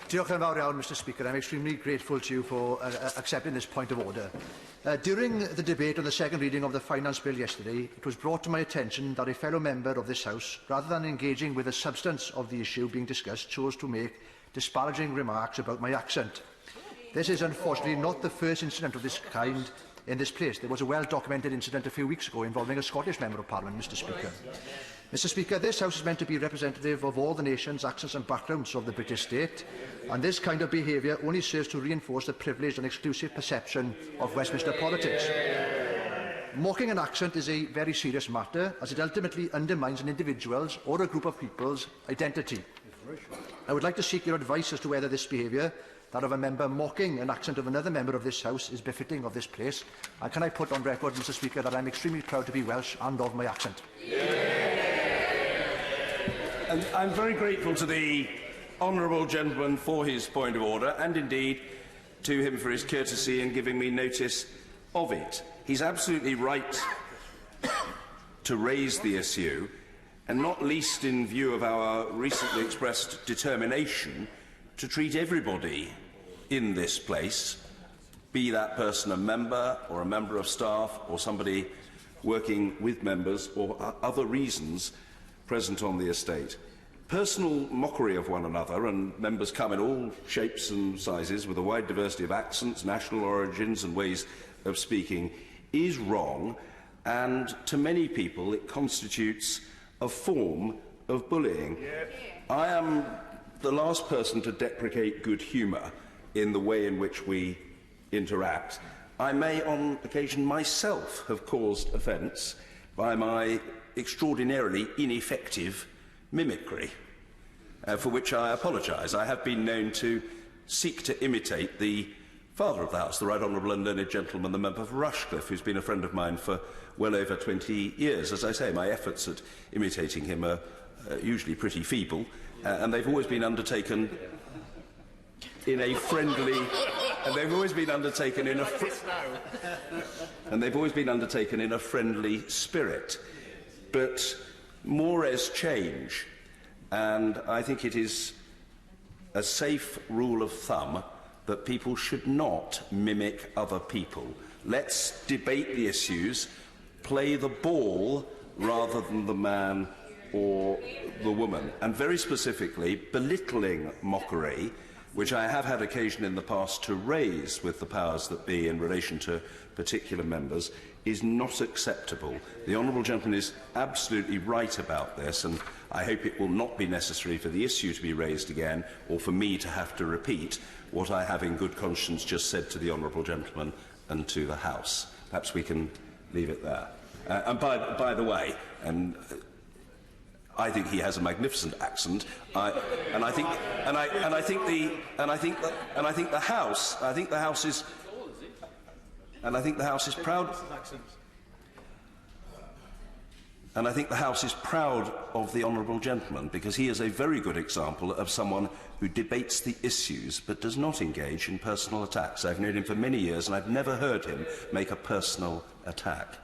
Diolch yn fawr iawn, Mr Speaker. I'm extremely grateful to you for accepting this point of order. During the debate on the second reading of the Finance Bill yesterday, it was brought to my attention that a fellow member of this House, rather than engaging with the substance of the issue being discussed, chose to make disparaging remarks about my accent. This is unfortunately not the first incident of this kind in this place. There was a well-documented incident a few weeks ago involving a Scottish Member of Parliament, Mr Speaker. Mr Speaker, this House is meant to be representative of all the nations, accents and backgrounds of the British state, and this kind of behaviour only serves to reinforce the privileged and exclusive perception of Westminster politics. Mocking an accent is a very serious matter, as it ultimately undermines an individual's or a group of people's identity. I would like to seek your advice as to whether this behaviour, that of a member mocking an accent of another member of this House, is befitting of this place. And can I put on record, Mr Speaker, that I am extremely proud to be Welsh and of my accent. And I'm very grateful to the honourable gentleman for his point of order, and indeed to him for his courtesy in giving me notice of it. He's absolutely right to raise the issue, and not least in view of our recently expressed determination to treat everybody in this place, be that person a member or a member of staff or somebody working with members or other reasons present on the estate. Personal mockery of one another, and members come in all shapes and sizes with a wide diversity of accents, national origins and ways of speaking, is wrong, and to many people it constitutes a form of bullying. I am the last person to deprecate good humour in the way in which we interact. I may on occasion myself have caused offence by my extraordinarily ineffective mimicry, for which I apologise. I have been known to seek to imitate the Father of the House, the Right Honourable and Learned Gentleman, the member for Rushcliffe, who's been a friend of mine for well over 20 years. As I say, my efforts at imitating him are usually pretty feeble, and they've always been undertaken in a friendly, friendly spirit. But mores change, and I think it is a safe rule of thumb that people should not mimic other people. Let's debate the issues, play the ball rather than the man or the woman. And very specifically, belittling mockery, which I have had occasion in the past to raise with the powers that be in relation to particular members, is not acceptable. The honourable gentleman is absolutely right about this, and I hope it will not be necessary for the issue to be raised again, or for me to have to repeat what I have in good conscience just said to the honourable gentleman and to the House. Perhaps we can leave it there. And by the way, I think he has a magnificent accent. I think the House is proud. And I think the House is proud of the honourable gentleman, because he is a very good example of someone who debates the issues but does not engage in personal attacks. I've known him for many years and I've never heard him make a personal attack.